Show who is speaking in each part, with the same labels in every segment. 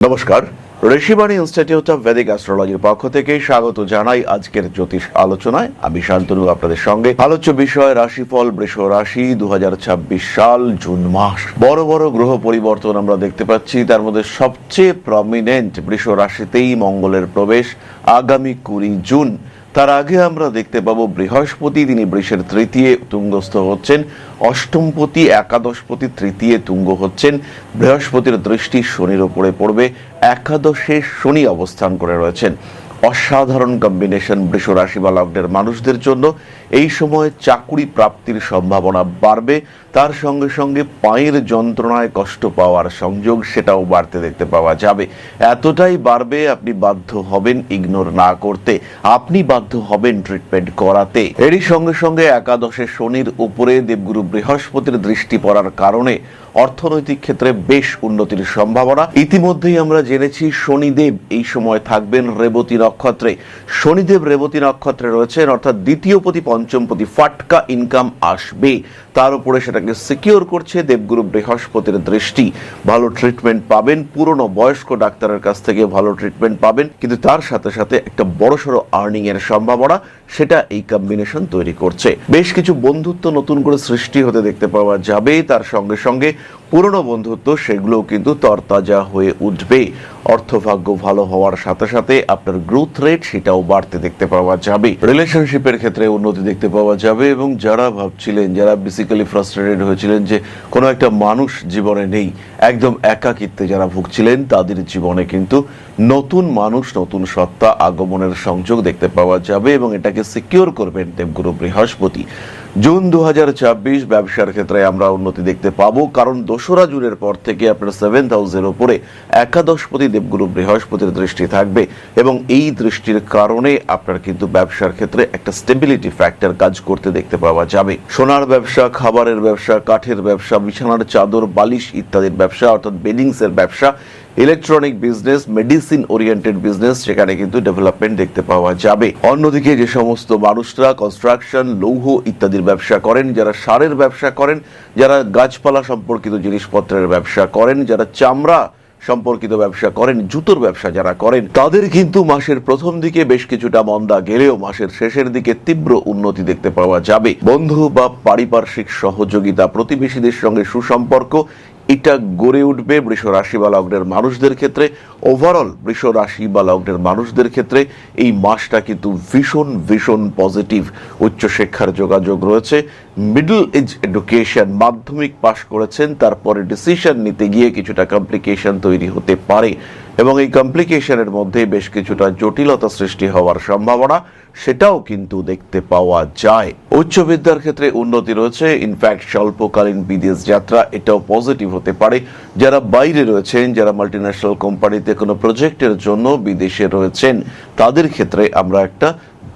Speaker 1: নমস্কার, Rishibani institute of Vedic অ্যাস্ট্রোলজির পক্ষ থেকে স্বাগত জানাই আজকের জ্যোতিষ আলোচনায়। আমি শান্তনু আপনাদের সঙ্গে। আলোচ্য বিষয় রাশিফল বৃষ রাশি 2026 সাল জুন মাস। বড় বড় গ্রহ পরিবর্তন আমরা দেখতে পাচ্ছি। তার মধ্যে সবচেয়ে প্রমিনেন্ট বৃষ রাশিতেই মঙ্গলের প্রবেশ আগামী 20 জুন। তার আগে আমরা দেখতে পাবো বৃহস্পতি, তিনি বৃষের তৃতীয় তুঙ্গস্থ হচ্ছেন। অষ্টমপতি একাদশপতি তৃতীয় তুঙ্গ হচ্ছেন। বৃহস্পতির দৃষ্টি শনির ওপরে পড়বে। একাদশে শনি অবস্থান করে রয়েছেন। অসাধারণ কম্বিনেশন বৃষ রাশি বা লগ্নের মানুষদের জন্য। এই সময় চাকুরি প্রাপ্তির সম্ভাবনা বাড়বে। তার সঙ্গে সঙ্গে পায়ের যন্ত্রণায় কষ্ট পাওয়ার সংযোগ সেটাও বাড়তে দেখতে পাওয়া যাবে। এতটাই বাড়বে আপনি বাধ্য হবেন ইগনোর না করতে, আপনি বাধ্য হবেন ট্রিটমেন্ট করাতে। এরই সঙ্গে সঙ্গে একাদশে শনির উপরে দেবগুরু বৃহস্পতির দৃষ্টি পড়ার কারণে অর্থনৈতিক ক্ষেত্রে বেশ উন্নতির সম্ভাবনা। ইতিমধ্যেই আমরা জেনেছি শনিদেব এই সময় থাকবেন রেবতী নক্ষত্রে। শনিদেব রেবতী নক্ষত্রে রয়েছেন, অর্থাৎ দ্বিতীয়পতি পঞ্চমপতি ফাটকা ইনকাম আসবে। তার উপরে সেটাকে সিকিউর করছে দেবগুরু বৃহস্পতির দৃষ্টি। ভালো ট্রিটমেন্ট পাবেন, পুরনো বয়স্ক ডাক্তারের কাছ থেকে ভালো ট্রিটমেন্ট পাবেন, কিন্তু তার সাথে সাথে একটা বড়সড় আর্নিং এর সম্ভাবনা সেটা এই কম্বিনেশন তৈরি করছে। বেশ কিছু বন্ধুত্ব নতুন করে সৃষ্টি হতে দেখতে পাওয়া যাবে। তার সঙ্গে সঙ্গে পুরনো বন্ধুত্ব সেগুলোও কিন্তু তরতাজা হয়ে উঠবে। অর্থভাগ্য ভালো হওয়ার সাথে সাথে আপনার গ্রোথ রেট সেটাও বাড়তে দেখতে পাওয়া যাবে। রিলেশনশিপের ক্ষেত্রে উন্নতি দেখতে পাওয়া যাবে। এবং যারা ভাবছিলেন, যারা বেসিক্যালি ফ্রাস্ট্রেটেড হয়েছিলেন যে কোনো একটা মানুষ জীবনে নেই, একদম একাকিত্বে যারা ভুগছিলেন, তাদের জীবনে কিন্তু নতুন মানুষ, নতুন সত্তা আগমনের সংযোগ দেখতে পাওয়া যাবে। এবং এটাকে সিকিউর করবেন দেবগুরু বৃহস্পতি। জুন 2026 ব্যবসার ক্ষেত্রে আমরা উন্নতি দেখতে পাবো, কারণ 2রা জুনের পর থেকে আপনার 7th হাউসের উপরে একাদশপতি দেবগুরু বৃহস্পতির দৃষ্টি থাকবে। এবং এই দৃষ্টির কারণে আপনার কিন্তু ব্যবসার ক্ষেত্রে একটা স্টেবিলিটি ফ্যাক্টর কাজ করতে দেখতে পাওয়া যাবে। সোনার ব্যবসা, খাবারের ব্যবসা, কাঠের ব্যবসা, বিছানার চাদর, বালিশ ইত্যাদির ব্যবসা, অর্থাৎ বেডিংসের ব্যবসা, electronic business, medicine oriented business, সেখানে কিন্তু ডেভেলপমেন্ট দেখতে পাওয়া যাবে। অন্যদিকে যে সমস্ত মানুষরা কনস্ট্রাকশন, লৌহ ইত্যাদির ব্যবসা করেন, যারা সারের ব্যবসা করেন, যারা গাছপালা সম্পর্কিত জিনিসপত্রের ব্যবসা করেন, যারা চামড়া সম্পর্কিত ব্যবসা করেন, জুতোর ব্যবসা যারা করেন, তাদের কিন্তু মাসের প্রথম দিকে বেশ কিছুটা মন্দা গেলেও মাসের শেষের দিকে তীব্র উন্নতি দেখতে পাওয়া যাবে। বন্ধু বা পারিপার্শ্বিক সহযোগিতা, প্রতিবেশীদের সঙ্গে সুসম্পর্ক, এটা গড়ে উঠবে বৃষ রাশি বা লগ্নের মানুষদের ক্ষেত্রে। ওভারঅল বৃষ রাশি বা লগ্নের মানুষদের ক্ষেত্রে এই মাসটা কিন্তু ভীষণ ভীষণ পজিটিভ। উচ্চশিক্ষার যোগাযোগ রয়েছে। মিডল এজ এডুকেশন, মাধ্যমিক পাশ করেছেন, তারপরে ডিসিশন নিতে গিয়ে কিছুটা কমপ্লিকেশন তৈরি হতে পারে। এবং এই কমপ্লিকেশনের মধ্যে বেশ কিছুটা জটিলতা সৃষ্টি হওয়ার সম্ভাবনা সেটাও কিন্তু দেখতে পাওয়া যায়। উচ্চ বিদ্যার ক্ষেত্রে উন্নতি রয়েছে। ইনফ্যাক্ট স্বল্পকালীন বিদেশ যাত্রা এটাও পজিটিভ হতে পারে। যারা বাইরে রয়েছেন, যারা মাল্টিন্যাশনাল কোম্পানিতে কোনো প্রজেক্টের জন্য বিদেশে রয়েছেন, তাদের ক্ষেত্রে আমরা একটা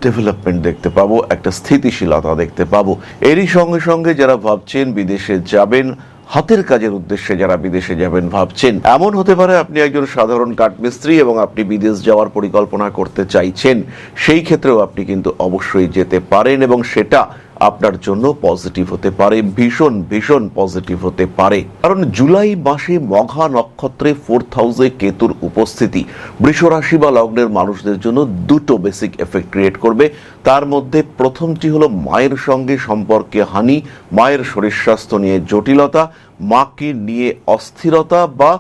Speaker 1: ডেভেলপমেন্ট দেখতে পাবো, একটা স্থিতিশীলতা দেখতে পাবো। এরই সঙ্গে সঙ্গে যারা ভাবছেন বিদেশে যাবেন, হাতের কাজের উদ্দেশ্যে যারা বিদেশে যাবেন ভাবছেন, এমন হতে পারে আপনি একজন সাধারণ কাঠমিস্ত্রি এবং আপনি বিদেশ যাওয়ার পরিকল্পনা করতে চাইছেন। সেই ক্ষেত্রেও আপনি কিন্তু অবশ্যই যেতে পারেন এবং সেটা আপনার জন্য পজিটিভ হতে পারে, ভীষণ ভীষণ পজিটিভ হতে পারে। কারণ জুলাই মাসে মঘা নক্ষত্রে 4th হাউসে কেতুর উপস্থিতি বৃষ রাশি বা লগ্নের মানুষদের জন্য দুটো বেসিক এফেক্ট ক্রিয়েট করবে। তার মধ্যে প্রথমটি হলো মায়ের সঙ্গে সম্পর্কে হানি, মায়ের শরীর স্বাস্থ্য নিয়ে জটিলতা, মাকে নিয়ে অস্থিরতা বা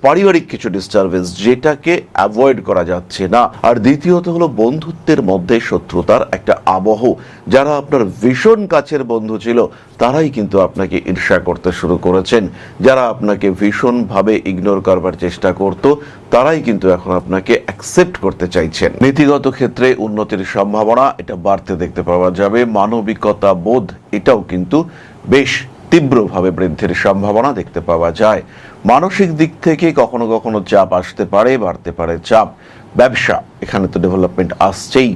Speaker 1: পারিবারিক কিছু ডিস্টারবেন্স, যেটাকে অ্যাভয়েড করা যাচ্ছে না। আর দ্বিতীয়ত হলো বন্ধুত্বের মধ্যে শত্রুতার একটা আবহ। যারা আপনার ভীষণ কাছের বন্ধু ছিল, তারাই কিন্তু আপনাকে ঈর্ষা করতে শুরু করেছেন। যারা আপনাকে ভীষণভাবে ইগনোর করবার চেষ্টা করত, তারাই কিন্তু এখন আপনাকে অ্যাকসেপ্ট করতে চাইছেন। নীতিগত ক্ষেত্রে উন্নতির সম্ভাবনা এটা বাড়তে দেখতে পাওয়া যাবে। মানবিকতা বোধ এটাও কিন্তু বেশ তীব্রভাবে বৃদ্ধির সম্ভাবনা দেখতে পাওয়া যায়। মানসিক দিক থেকে কখনো কখনো চাপ আসতে পারে, বাড়তে পারে চাপ। ব্যবসা, এখানে তো ডেভেলপমেন্ট আসছেই।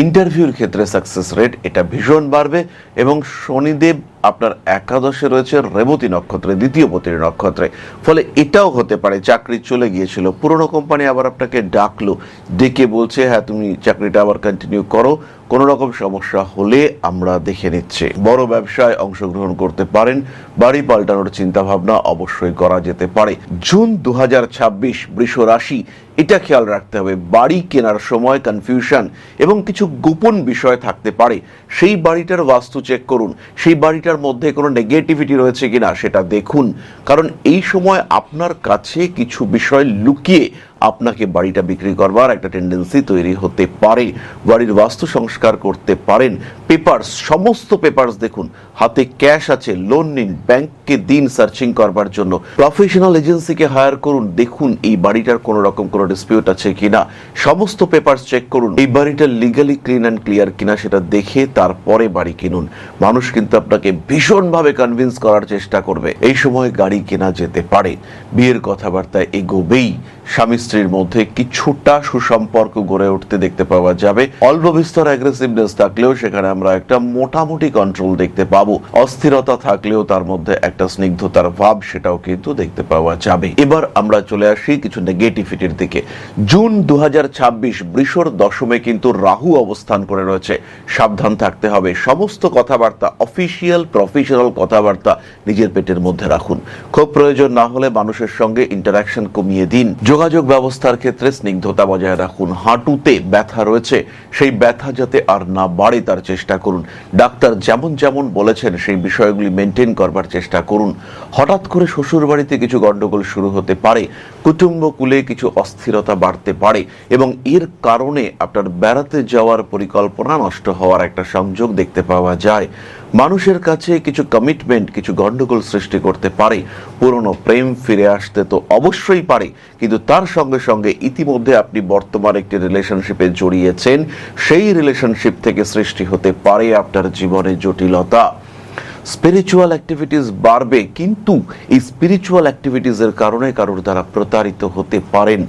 Speaker 1: ইন্টারভিউর ক্ষেত্রে সাকসেস রেট এটা ভীষণ বাড়বে। এবং শনিদেব আপনার একাদশে রয়েছে রেবতী নক্ষত্রে, দ্বিতীয় পতির নক্ষত্রে। ফলে এটাও হতে পারে চাকরি চলে গিয়েছিল, পুরনো কোম্পানি আবার আপনাকে ডাকলো, ডেকে বলছে হ্যাঁ তুমি চাকরিটা আবার কন্টিনিউ করো, কোনো রকম সমস্যা হলে আমরা দেখে নিচ্ছি। বড় ব্যবসায় অংশগ্রহণ করতে পারেন, বাড়ি পাল্টানোর চিন্তা ভাবনা অবশ্যই করা যেতে পারে। জুন 2026 বৃষ রাশি, এটা খেয়াল রাখতে হবে, বাড়ি কেনার সময় কনফিউশন এবং কিছু গোপন বিষয় থাকতে পারে। সেই বাড়িটার বাস্তু চেক করুন, সেই বাড়িটার মধ্যে কোনো নেগেটিভিটি রয়েছে কিনা সেটা দেখুন, কারণ এই সময় আপনার কাছে কিছু বিষয় লুকিয়ে আপনাকে বাড়িটা বিক্রি করবার একটা টেন্ডেন্সি তৈরি হতে পারে। বাড়ির বাস্তু সংস্কার করতে পারেন। পেপারস, সমস্ত পেপারস দেখুন, হাতে ক্যাশ আছে, লোন নিন, ব্যাংককে দিন সার্চিং করবার জন্য, প্রফেশনাল এজেন্সিকে হায়ার করুন, দেখুন এই বাড়িটার কোনো রকম কোনো ডিসপিউট আছে কিনা, সমস্ত পেপারস চেক করুন, এই বাড়িটা লিগালি ক্লিন অ্যান্ড ক্লিয়ার কিনা সেটা দেখে তারপরে বাড়ি কিনুন। মানুষ কিন্তু আপনাকে ভীষণভাবে কনভিন্স করার চেষ্টা করবে। এই সময় গাড়ি কেনা যেতে পারে। বিয়ের কথাবার্তা এগোবেই। স্বামী স্ত্রীর মধ্যে কিছুটা সুসম্পর্ক গড়ে উঠতে দেখতে পাওয়া যাবে। অল্প বিস্তর অ্যাগ্রেসিভনেস থাকলেও সেখানে আমরা একটা মোটামুটি কন্ট্রোল দেখতে পাবো। অস্থিরতা থাকলেও তার মধ্যে একটা স্নিগ্ধতার ভাব সেটাও কিন্তু দেখতে পাওয়া যাবে। এবার আমরা চলে আসি কিছু নেগেটিভিটির দিকে। জুন 2026 বৃষর দশমে কিন্তু রাহু অবস্থান করে রয়েছে, সাবধান থাকতে হবে। সমস্ত কথাবার্তা, অফিসিয়াল প্রফেশনাল কথাবার্তা নিজের পেটের মধ্যে রাখুন। খুব প্রয়োজন না হলে মানুষের সঙ্গে ইন্টারাকশন কমিয়ে দিন। যোগাযোগ ব্যবস্থার ক্ষেত্রে স্নিগ্ধতা বজায় রাখুন। হাঁটুতে ব্যথা রয়েছে, সেই ব্যথা যাতে আর না বাড়ে তার চেষ্টা করুন। ডাক্তার যেমন যেমন বলেছেন সেই বিষয়গুলি মেনটেন করবার চেষ্টা করুন। হঠাৎ করে শ্বশুর বাড়িতে কিছু গন্ডগোল শুরু হতে পারে, কুটুম্বকুলে কিছু অস্থিরতা বাড়তে পারে এবং এর কারণে আপনার বেড়াতে যাওয়ার পরিকল্পনা নষ্ট হওয়ার একটা সংযোগ দেখতে পাওয়া যায়। মানুষের কাছে কিছু কমিটমেন্ট কিছু গন্ডগোল সৃষ্টি করতে পারে। পুরনো প্রেম ফিরে আসতে তো অবশ্যই পারে, কিন্তু তার সঙ্গে সঙ্গে ইতিমধ্যে আপনি বর্তমান একটি রিলেশনশিপে জড়িয়েছেন, সেই রিলেশনশিপ থেকে সৃষ্টি হতে পারে আপনার জীবনে জটিলতা। স্পিরিচুয়াল অ্যাক্টিভিটিস বাড়বে, কিন্তু এই স্পিরিচুয়াল অ্যাক্টিভিটিসের কারণে কারোর দ্বারা প্রতারিত হতে পারেন।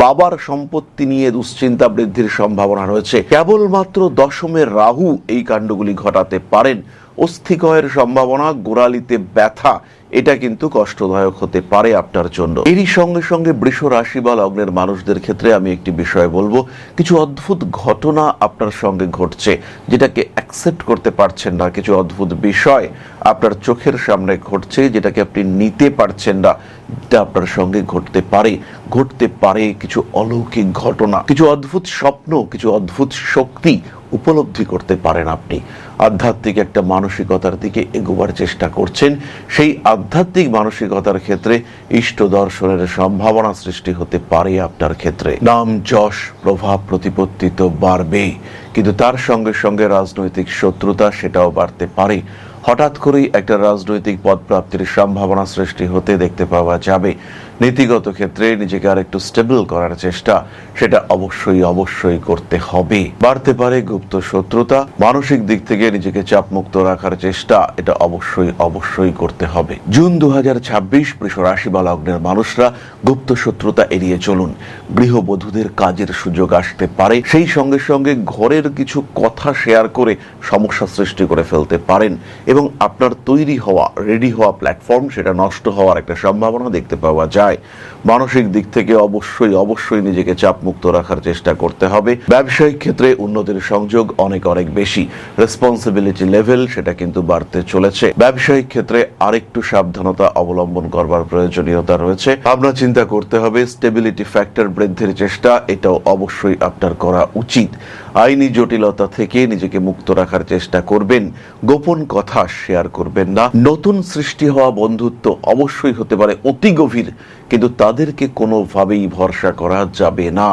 Speaker 1: বাবার সম্পত্তি নিয়ে দুশ্চিন্তা বৃদ্ধির সম্ভাবনা রয়েছে। কেবলমাত্র দশমের রাহু এই কাণ্ডগুলি ঘটাতে পারেন। অস্থিক্ষয়ের সম্ভাবনা, গোড়ালিতে ব্যথা, এটা কিন্তু কষ্টদায়ক হতে পারে আপনার জন্য। এরই সঙ্গে সঙ্গে বৃষ রাশি বা লগ্নের মানুষদের ক্ষেত্রে আমি একটি বিষয় বলবো, কিছু অদ্ভুত ঘটনা আপনার সঙ্গে ঘটছে যেটাকে অ্যাকসেপ্ট করতে পারছেন না। কিছু অদ্ভুত বিষয় আপনার চোখের সামনে ঘটছে যেটাকে আপনি নিতে পারছেন না। এটা আপনার সঙ্গে ঘটতে পারে কিছু অলৌকিক ঘটনা, কিছু অদ্ভুত স্বপ্ন, কিছু অদ্ভুত শক্তি উপলব্ধি করতে পারেন আপনি। আধ্যাত্মিক একটা মানসিকতার দিকে এগোবার চেষ্টা করছেন। সেই আধ্যাত্মিক মানসিকতার ক্ষেত্রে ইষ্ট দর্শনের সম্ভাবনা সৃষ্টি হতে পারে আপনার ক্ষেত্রে। নাম যশ প্রভাব প্রতিপত্তি তো বাড়বে, কিন্তু তার সঙ্গে সঙ্গে রাজনৈতিক শত্রুতা সেটাও বাড়তে পারে। হঠাৎ করেই একটা রাজনৈতিক পদ প্রাপ্তির সম্ভাবনা সৃষ্টি হতে দেখতে পাওয়া যাবে। নীতিগত ক্ষেত্রে নিজেকে আর একটু স্টেবল করার চেষ্টা সেটা অবশ্যই করতে হবে। বাড়তে পারে গুপ্ত শত্রুতা, মানসিক দিক থেকে নিজেকে চাপমুক্ত রাখার চেষ্টা এটা অবশ্যই করতে হবে। জুন 2026 বৃষ রাশি বা লগ্নের মানুষরা গুপ্ত শত্রুতা এড়িয়ে চলুন। গৃহবধূদের কাজের সুযোগ আসতে পারে, সেই সঙ্গে সঙ্গে ঘরের কিছু কথা শেয়ার করে সমস্যা সৃষ্টি করে ফেলতে পারেন এবং আপনার তৈরি হওয়া রেডি হওয়া প্ল্যাটফর্ম সেটা নষ্ট হওয়ার একটা সম্ভাবনা দেখতে পাওয়া যায়। মানসিক দিক থেকে অবশ্যই নিজেকে চাপমুক্ত রাখার চেষ্টা করতে হবে। ব্যবসায়িক ক্ষেত্রে উন্নতির সংযোগ অনেক বেশি। রেসপন্সিবিলিটি লেভেল সেটা কিন্তু বাড়তে চলেছে। ব্যবসায়িক ক্ষেত্রে আরেকটু সাবধানতা অবলম্বন করবার প্রয়োজনীয়তা রয়েছে। ভাবনা চিন্তা করতে হবে। স্টেবিলিটি ফ্যাক্টর বৃদ্ধির চেষ্টা এটাও অবশ্যই আপনার করা উচিত। আইনি জটিলতা থেকে নিজেকে মুক্ত রাখার চেষ্টা করবেন। গোপন কথা শেয়ার করবেন না। নতুন সৃষ্টি হওয়া বন্ধুত্ব অবশ্যই হতে পারে অতি গভীর, কিন্তু তাদেরকে কোনোভাবেই ভরসা করা যাবে না।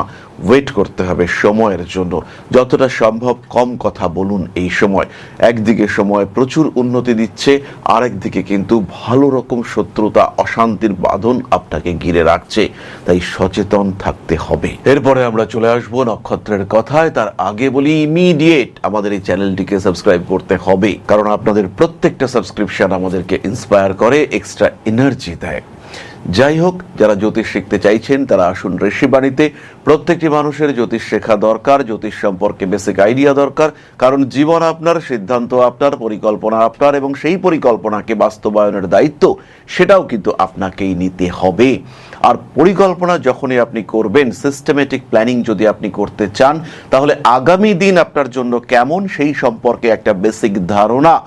Speaker 1: ওয়েট করতে হবে সময়ের জন্য। যতটা সম্ভব কম কথা বলুন এই সময়। একদিকে সময় প্রচুর উন্নতি দিচ্ছে, আরেকদিকে কিন্তু ভালো রকম শত্রুতা অশান্তির বাঁধন আপনাকে ঘিরে রাখছে, তাই সচেতন থাকতে হবে। এরপরে আমরা চলে আসবো নক্ষত্রের কথায়। তার আগে বলি ইমিডিয়েট আমাদের এই চ্যানেলটিকে সাবস্ক্রাইব করতে হবে, কারণ আপনাদের প্রত্যেকটা সাবস্ক্রিপশন আমাদেরকে ইন্সপায়ার করে, এক্সট্রা এনার্জি দেয়। যাই হোক, যারা জ্যোতিষ শিখতে চাইছেন তারা আসুন ঋষিবাণীতে। প্রত্যেকটি মানুষের জ্যোতিষ শেখা দরকার, জ্যোতিষ সম্পর্কে বেসিক আইডিয়া দরকার, কারণ জীবন আপনার, সিদ্ধান্ত আপনার, পরিকল্পনা আপনার, এবং সেই পরিকল্পনাকে বাস্তবায়নের দায়িত্ব সেটাও কিন্তু আপনাকেই নিতে হবে। আর পরিকল্পনা যখনই আপনি করবেন, সিস্টেমেটিক প্ল্যানিং যদি আপনি করতে চান, তাহলে আগামী দিন আপনার জন্য কেমন সেই সম্পর্কে একটা বেসিক ধারণা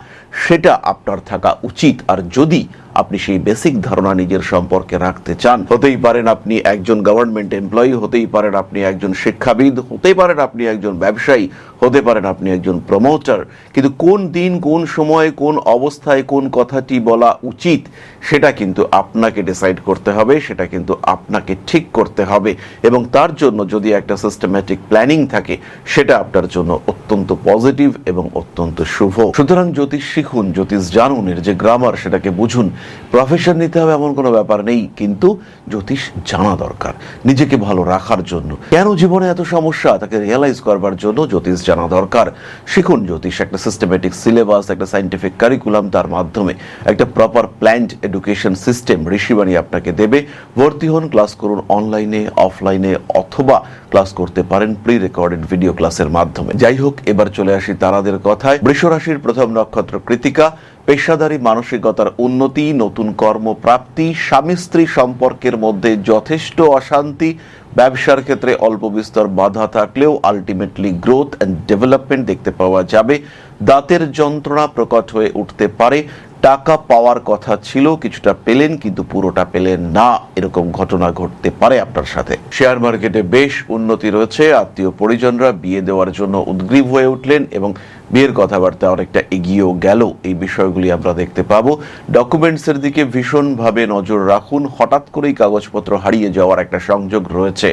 Speaker 1: সেটা আপনার থাকা উচিত। আর যদি আপনি সেই বেসিক ধারণা নিজের সম্পর্কে রাখতে চান, হতেই পারেন আপনি একজন গভর্নমেন্ট এমপ্লয়ি, হতেই পারেন আপনি একজন শিক্ষাবিদ, হতেই পারেন আপনি একজন ব্যবসায়ী, হতে পারেন আপনি একজন প্রমোটার, কিন্তু কোন দিন, কোন সময়ে, কোন অবস্থায় কোন কথাটি বলা উচিত সেটা কিন্তু আপনাকে ডিসাইড করতে হবে, সেটা কিন্তু আপনাকে ঠিক করতে হবে। এবং তার জন্য যদি একটা সিস্টেম্যাটিক প্ল্যানিং থাকে, সেটা আপনার জন্য অত্যন্ত পজিটিভ এবং অত্যন্ত শুভ। সুতরাং জ্যোতিষ শিখুন, জ্যোতিষ জানুন, এর যে গ্রামার সেটাকে বুঝুন। প্রফেশন নিতে হবে এমন কোনো ব্যাপার নেই, কিন্তু জ্যোতিষ জানা দরকার নিজেকে ভালো রাখার জন্য। কেন জীবনে এত সমস্যা তাকে রিয়েলাইজ করবার জন্য জ্যোতিষ জানা দরকার। শিখুন জ্যোতিষ, একটা সিস্টেমেটিক সিলেবাস, একটা সাইন্টিফিক কারিকুলাম, তার মাধ্যমে একটা proper planned education system Rishibani আপনাকে দেবে। ভর্তি হন, ক্লাস করুন অনলাইনে, অফলাইনে, অথবা ক্লাস করতে পারেন প্রি রেকর্ডেড ভিডিও ক্লাসের মাধ্যমে। যাই হোক, এবার চলে আসি তারাদের কথায়। বৃষ রাশির প্রথম নক্ষত্র কৃত্তিকা। পেশাদারী মানসিকতার উন্নতি, নতুন কর্মপ্রাপ্তি, স্বামী স্ত্রী সম্পর্কের মধ্যে যথেষ্ট অশান্তি, ব্যবসার ক্ষেত্রে অল্প বিস্তর বাধা থাকলেও আলটিমেটলি গ্রোথ অ্যান্ড ডেভেলপমেন্ট দেখতে পাওয়া যাবে। দাঁতের যন্ত্রণা প্রকট হয়ে উঠতে পারে। টাকা পাওয়ার কথা ছিল, কিছুটা পেলেন কিন্তু পুরোটা পেলেন না, এরকম ঘটনা ঘটতে পারে আপনার সাথে। শেয়ার মার্কেটে বেশ উন্নতি রয়েছে। আত্মীয় পরিজনরা বিয়ে দেওয়ার জন্য উদ্গ্রীব হয়ে উঠলেন এবং বিয়ের কথাবার্তা অনেকটা এগিয়েও গেল। এই বিষয়গুলি আমরা দেখতে পাবো। ডকুমেন্টসের দিকে ভীষণভাবে নজর রাখুন। হঠাৎ করেই কাগজপত্র হারিয়ে যাওয়ার একটা সংযোগ রয়েছে।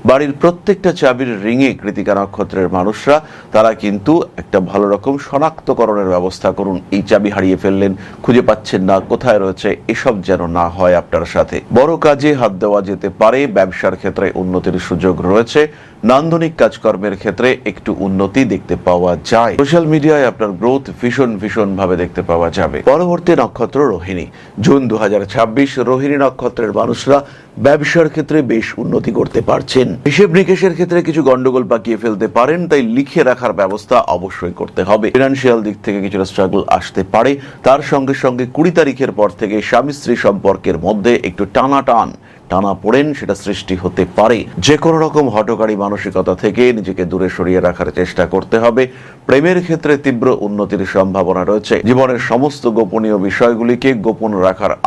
Speaker 1: বাড়ির প্রত্যেকটা চাবির রিংয়ে কৃত্তিকা নক্ষত্রের মানুষরা তারা কিন্তু একটা ভালো রকম শনাক্তকরণের ব্যবস্থা করুন। এই চাবি হারিয়ে ফেললেন, খুঁজে পাচ্ছেন না, কোথায় রয়েছে, এসব যেন না হয় আপনার সাথে। বড় কাজে হাত দেওয়া যেতে পারে। ব্যবসার ক্ষেত্রে উন্নতির সুযোগ রয়েছে। নান্দনিক কাজকর্মের ক্ষেত্রে একটু উন্নতি দেখতে পাওয়া যায়। সোশ্যাল মিডিয়ায় আপনার গ্রোথ ভীষণ ভাবে দেখতে পাওয়া যাবে। পরবর্তী নক্ষত্র রোহিণী। জুন 2026 রোহিণী নক্ষত্রের মানুষরা ব্যবসার ক্ষেত্রে বেশ উন্নতি করতে পারছেন। হিসেব নিকেশের ক্ষেত্রে কিছু গন্ডগোল পাকিয়ে ফেলতে পারেন, তাই লিখে রাখার ব্যবস্থা অবশ্যই করতে হবে। ফিনান্সিয়াল দিক থেকে কিছুটা স্ট্রাগল আসতে পারে। তার সঙ্গে সঙ্গে 20 তারিখের পর থেকে স্বামী স্ত্রী সম্পর্কের মধ্যে একটু টানা পড়েন সেটা সৃষ্টি হতে পারে। যে কোনো রকম হঠকারী মানসিকতা থেকে নিজেকে দূরে সরিয়ে রাখার চেষ্টা করতে হবে। প্রেমের ক্ষেত্রে তীব্র উন্নতির সম্ভাবনা রয়েছে। জীবনের সমস্ত গোপনীয় বিষয়গুলিকে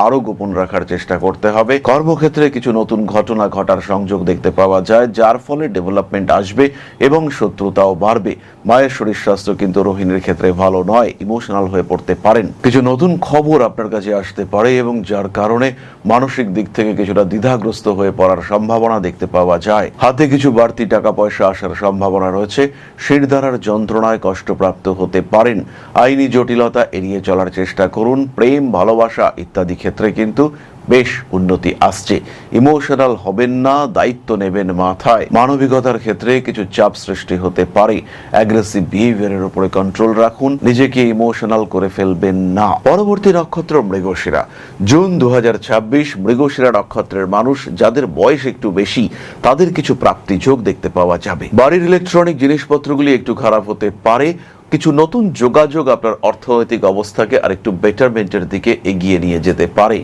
Speaker 1: আরো গোপন রাখার চেষ্টা করতে হবে। কর্মক্ষেত্রে কিছু নতুন ঘটনা ঘটার সংযোগ দেখতে পাওয়া যায়, যার ফলে ডেভেলপমেন্ট আসবে এবং শত্রুতাও বাড়বে। মায়ের শরীর স্বাস্থ্য কিন্তু রোহিণীর ক্ষেত্রে ভালো নয়, ইমোশনাল হয়ে পড়তে পারেন। কিছু নতুন খবর আপনার কাছে আসতে পারে এবং যার কারণে মানসিক দিক থেকে কিছুটা দ্বিধাগ্রস্ত হয়ে পড়ার সম্ভাবনা দেখতে পাওয়া যায়। হাতে কিছু বাড়তি টাকা পয়সা আসার সম্ভাবনা রয়েছে। শিরদাঁড়ার যন্ত্রণায় কষ্টপ্রাপ্ত হতে পারেন। আইনি জটিলতা এড়িয়ে চলার চেষ্টা করুন। প্রেম, ভালোবাসা ইত্যাদি ক্ষেত্রে কিন্তু বেশ উন্নতি আসছে। ইমোশনাল হবেন না, দায়িত্ব নেবেন মাথায়। মানবিকতার ক্ষেত্রে কিছু চাপ সৃষ্টি হতে পারে। অ্যাগ্রেসিভ বিহেভিয়ারের উপরে কন্ট্রোল রাখুন, নিজেকে ইমোশনাল করে ফেলবেন না। পরবর্তী নক্ষত্র মৃগশিরা। জুন 2026 মৃগশিরা নক্ষত্রের মানুষ যাদের বয়স একটু বেশি, তাদের কিছু প্রাপ্তি যোগ দেখতে পাওয়া যাবে। বাড়ির ইলেকট্রনিক জিনিসপত্রগুলি একটু খারাপ হতে পারে। কিছু নতুন যোগাযোগ আপনার অর্থনৈতিক অবস্থাকে আরেকটু বেটারমেন্টের দিকে এগিয়ে নিয়ে যেতে পারে।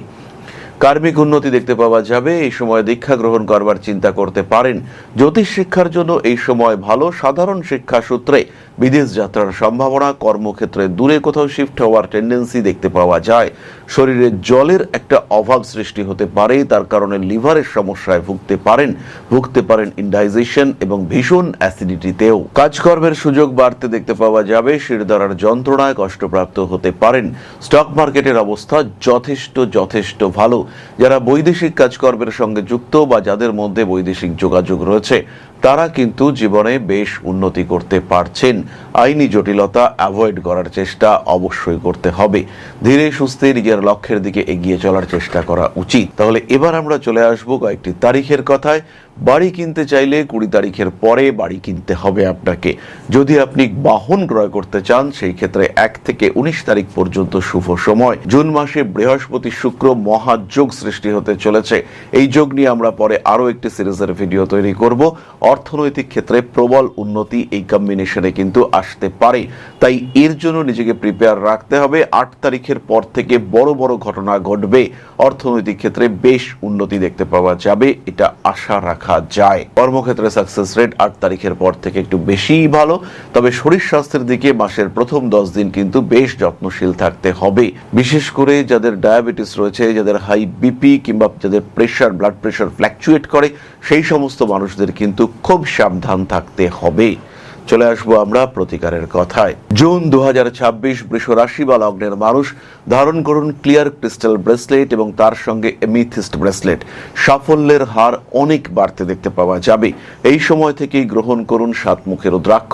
Speaker 1: কার্মিক উন্নতি দেখতে পাওয়া যাবে। এই সময় দীক্ষা গ্রহণ করবার চিন্তা করতে পারেন। জ্যোতিষ শিক্ষার জন্য এই সময় ভালো। সাধারণ শিক্ষা সূত্রে বিদেশ যাত্রার সম্ভাবনা। কর্মক্ষেত্রে দূরে কোথাও শিফট হওয়ার টেন্ডেন্সি দেখতে পাওয়া যায়। শরীরে জলের একটা অভাব সৃষ্টি হতে পারে, তার কারণে লিভারের সমস্যায় ভুগতে পারেন ইনডাইজেশন এবং ভীষণ অ্যাসিডিটিতেও। কাজকর্মের সুযোগ বাড়তে দেখতে পাওয়া যাবে। শিরদাঁড়ার যন্ত্রণায় কষ্টপ্রাপ্ত হতে পারেন। স্টক মার্কেটের অবস্থা যথেষ্ট ভালো। যারা বৈদেশিক কাজকর্মের সঙ্গে যুক্ত বা যাদের মধ্যে বৈদেশিক যোগাযোগ রয়েছে, তারা কিন্তু জীবনে বেশ উন্নতি করতে পারছেন। আইনি জটিলতা অ্যাভয়েড করার চেষ্টা অবশ্যই করতে হবে। ধীরে সুস্থে নিজের লক্ষ্যের দিকে এগিয়ে চলার চেষ্টা করা উচিত। তাহলে এবার আমরা চলে আসবো কয়েকটি তারিখের কথায়। বাড়ি কিনতে চাইলে 20 তারিখের পরে বাড়ি কিনতে হবে আপনাকে। যদি আপনি বাহন ক্রয় করতে চান সেই ক্ষেত্রে 1 থেকে 19 তারিখ পর্যন্ত শুভ সময়। জুন মাসে বৃহস্পতি শুক্র মহাযোগ সৃষ্টি হতে চলেছে। এই যোগ নিয়ে আমরা পরে আরো একটি সিরিজের ভিডিও তৈরি করব। অর্থনৈতিক ক্ষেত্রে প্রবল উন্নতি এই কম্বিনেশনে কিন্তু আসতে পারে, তাই এর জন্য নিজেকে প্রিপেয়ার রাখতে হবে। 8 তারিখের পর থেকে বড় বড় ঘটনা ঘটবে, অর্থনৈতিক ক্ষেত্রে বেশ উন্নতি দেখতে পাওয়া যাবে, এটা আশা রাখা যায়। কর্মক্ষেত্রে সাকসেস রেট 8 তারিখের পর থেকে একটু বেশিই ভালো, তবে শরীর স্বাস্থ্যের দিকে মাসের প্রথম 10 দিন কিন্তু বেশ যত্নশীল থাকতে হবে। বিশেষ করে যাদের ডায়াবেটিস রয়েছে, যাদের হাই বিপি কিংবা যাদের প্রেশার, ব্লাড প্রেশার ফ্ল্যাকচুয়েট করে, সেই সমস্ত মানুষদের কিন্তু খুব সাবধান থাকতে হবে। চলে আসবো আমরা প্রতিকারের কথায়। জুন 2026 বৃষ রাশি বা লগ্নের মানুষ ধারণ করুন ক্লিয়ার ক্রিস্টাল ব্রেসলেট এবং তার সঙ্গে এমিথিস্ট ব্রেসলেট। সাফল্যের হার অনেক বাড়তে দেখতে পাওয়া যাবে। এই সময় থেকেই গ্রহণ করুন 7 মুখের রুদ্রাক্ষ।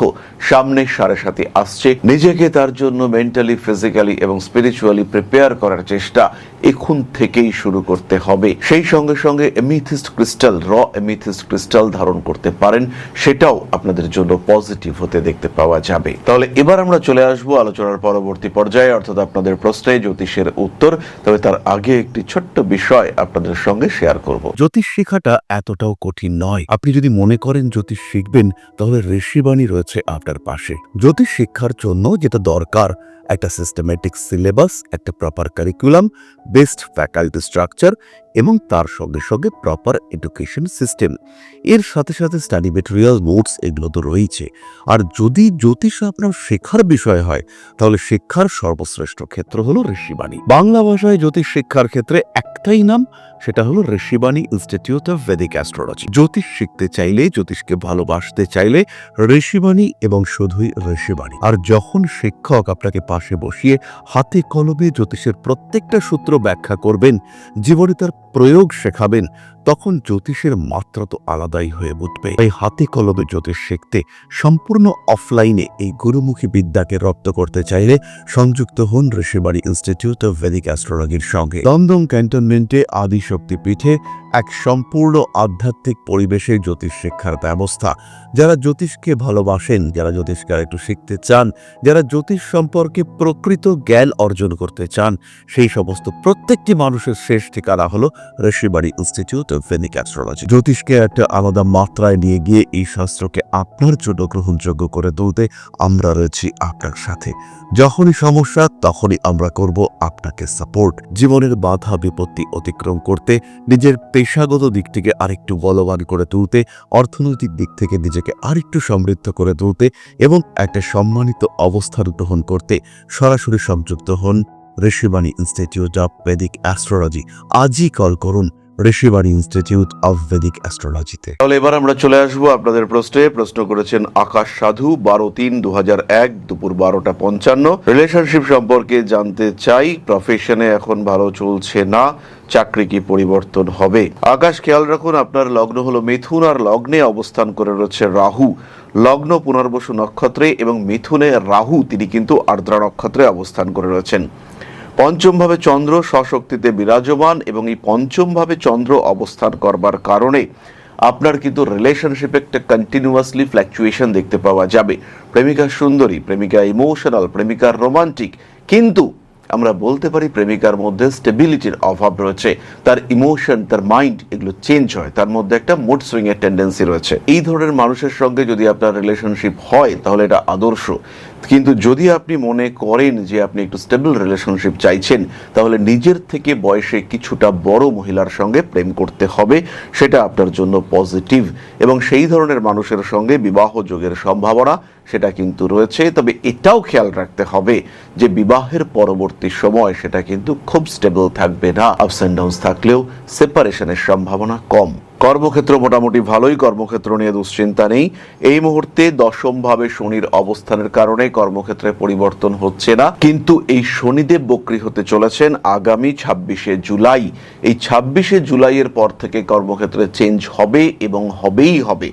Speaker 1: সামনে 7.5 আসছে, নিজেকে তার জন্য মেন্টালি, ফিজিক্যালি এবং স্পিরিচুয়ালি প্রিপেয়ার করার চেষ্টা এখন থেকেই শুরু করতে হবে। সেই সঙ্গে সঙ্গে এমিথিস্ট ক্রিস্টাল, এমিথিস্ট ক্রিস্টাল ধারণ করতে পারেন, সেটাও আপনাদের জন্য পজিটিভ হতে দেখতে পাওয়া যাবে। তাহলে এবার আমরা চলে আসবো আলোচনার পরবর্তী পর্যায়ে, অর্থাৎ আপনাদের প্রশ্নে জ্যোতিষের উত্তর। তবে তার আগে একটি ছোট্ট বিষয় আপনাদের সঙ্গে শেয়ার করব।
Speaker 2: জ্যোতিষ শেখাটা এতটাও কঠিন নয়। আপনি যদি মনে করেন জ্যোতিষ শিখবেন, তাহলে ঋষিবাণী রয়েছে আপনার পাশে। জ্যোতিষ শিক্ষার জন্য যেটা দরকার, একটা সিস্টেমেটিক সিলেবাস, একটা proper curriculum, best faculty structure এবং তার সঙ্গে সঙ্গে প্রপার এডুকেশন সিস্টেম। এর সাথে সাথে স্টাডি মেটেরিয়াল, নোটস এগুলো তো রয়েছে। আর যদি জ্যোতিষ আপনার শেখার বিষয় হয়, তাহলে শিক্ষার সর্বশ্রেষ্ঠ ক্ষেত্র হলো ঋষিবাণী। বাংলা ভাষায় জ্যোতিষ শিক্ষার ক্ষেত্রে একটাই নাম, সেটা হলো Rishibani institute of Vedic astrology. জ্যোতিষ শিখতে চাইলে, জ্যোতিষকে ভালোবাসতে চাইলে ঋষিবাণী এবং শুধুই ঋষিবাণী। আর যখন শিক্ষক আপনাকে পাশে বসিয়ে হাতে কলমে জ্যোতিষের প্রত্যেকটা সূত্র ব্যাখ্যা করবেন, জীবনে তার প্রয়োগ শেখাবেন, তখন জ্যোতিষের মাত্রা তো আলাদাই হয়ে উঠবে। তাই হাতে কলমে জ্যোতিষ শিখতে, সম্পূর্ণ অফলাইনে এই গুরুমুখী বিদ্যাকে রপ্ত করতে চাইলে সংযুক্ত হন ঋষিবাণী ইনস্টিটিউট অফ ভেদিক অ্যাস্ট্রোলজির সঙ্গে। দমদম ক্যান্টনমেন্টে আদিশক্তি পীঠে এক সম্পূর্ণ আধ্যাত্মিক পরিবেশে জ্যোতিষ শিক্ষার ব্যবস্থা। যারা জ্যোতিষকে ভালোবাসেন, যারা জ্যোতিষকে একটু শিখতে চান, যারা জ্যোতিষ সম্পর্কে প্রকৃত জ্ঞান অর্জন করতে চান, সেই সমস্ত প্রত্যেকটি মানুষের শেষ ঠিকানা হলো Rishibani institute of Vedic astrology. জ্যোতিষকে একটা আলাদা মাত্রায় নিয়ে গিয়ে এই শাস্ত্রকে আপনার জন্য গ্রহণযোগ্য করে তুলতে আমরা রয়েছি আপনার সাথে। যখনই সমস্যা, তখনই আমরা করব আপনাকে সাপোর্ট। জীবনের বাধা বিপত্তি অতিক্রম করতে, নিজের পেশাগত দিক থেকে আরেকটু বলবান করে তুলতে, অর্থনৈতিক দিক থেকে নিজেকে আরেকটু সমৃদ্ধ করে তুলতে এবং একটা সম্মানিত অবস্থান গ্রহণ করতে সরাসরি সংযুক্ত হন Rishibani institute of Vedic astrology. আজই কল করুন ঋষিবাণী ইনস্টিটিউট অফ ভেদিক অ্যাস্ট্রোলজিতে।
Speaker 1: তাহলে এবার আমরা চলে আসবো আপনাদের প্রশ্নে। প্রশ্ন করেছেন আকাশ সাধু, 12/3/2001 দুপুর 12:55। রিলেশনশিপ সম্পর্কে জানতে চাই, প্রফেশনে এখন ভালো চলছে না, চাকরি কি পরিবর্তন হবে? আকাশ, খেয়াল রাখুন আপনার লগ্ন হলো মিথুন, আর লগ্নে অবস্থান করে রয়েছে রাহু। লগ্ন পুনর্বসু নক্ষত্রে এবং মিথুনে রাহু, তিনি কিন্তু আর্দ্রা নক্ষত্রে অবস্থান করে রয়েছেন। পঞ্চম ভাবে চন্দ্র স্বশক্তিতে বিরাজমান এবং এই পঞ্চম ভাবে চন্দ্র অবস্থান করবার কারণে আপনার কিন্তু রিলেশনশিপে একটা কন্টিনিউয়াসলি ফ্ল্যাকচুয়েশন দেখতে পাওয়া যাবে। প্রেমিকা সুন্দরী, প্রেমিকা ইমোশনাল, প্রেমিকা রোমান্টিক, কিন্তু আমরা বলতে পারি প্রেমিকার মধ্যে স্টেবিলিটির অভাব রয়েছে। তার ইমোশন, তার মাইন্ড এগুলো চেঞ্জ হয়, তার মধ্যে একটা মুড সুইং এর টেন্ডেন্সি রয়েছে। এই ধরনের মানুষের সঙ্গে যদি আপনার রিলেশনশিপ হয়, তাহলে এটা আদর্শ। কিন্তু যদি আপনি মনে করেন যে আপনি একটু স্টেবল রিলেশনশিপ চাইছেন, তাহলে নিজের থেকে বয়সে কিছুটা বড় মহিলার সঙ্গে প্রেম করতে হবে, সেটা আপনার জন্য পজিটিভ। এবং সেই ধরনের মানুষের সঙ্গে বিবাহ যোগের সম্ভাবনা সেটা কিন্তু রয়েছে। তবে এটাও খেয়াল রাখতে হবে যে বিবাহের পরবর্তী সময় সেটা কিন্তু খুব স্টেবল থাকবে না, আপস অ্যান্ড ডাউনস থাকলেও সেপারেশনের সম্ভাবনা কম। কর্মক্ষেত্র মোটামুটি ভালোই, কর্মক্ষেত্র নিয়ে দুশ্চিন্তা নেই। এই মুহূর্তে দশম ভাবে শনির অবস্থানের কারণে কর্মক্ষেত্রে পরিবর্তন হচ্ছে না, কিন্তু এই শনিদেব বক্রী হতে চলেছেন আগামী 26শে জুলাই। এই 26শে জুলাইয়ের পর থেকে কর্মক্ষেত্রে চেঞ্জ হবে এবং হবেই হবে।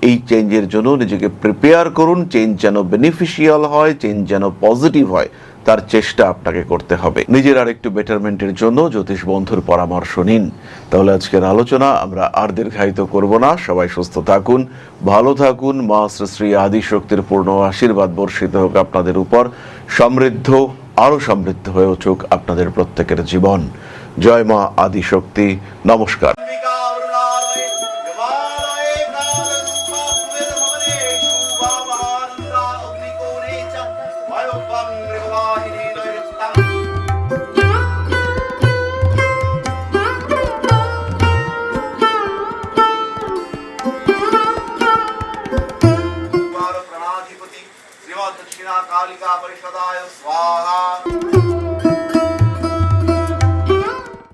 Speaker 1: এই চেঞ্জের জন্য নিজেকে প্রিপেয়ার করুন। চেঞ্জ যেন বেনিফিশিয়াল হয়, চেঞ্জ যেন পজিটিভ হয়, তার চেষ্টা আপনাকে করতে হবে। নিজের আর একটু বেটারমেন্টের জন্য জ্যোতিষ বন্ধুর পরামর্শ নিন। তাহলে আজকের আলোচনা আমরা আর দীর্ঘায়িত করব না। সবাই সুস্থ থাকুন, ভালো থাকুন। মা শ্রী শ্রী আদিশক্তির পূর্ণ আশীর্বাদ বর্ষিত হোক আপনাদের উপর। সমৃদ্ধ, আরো সমৃদ্ধ হয়ে উঠুক আপনাদের প্রত্যেকের জীবন। জয় মা আদিশক্তি। নমস্কার।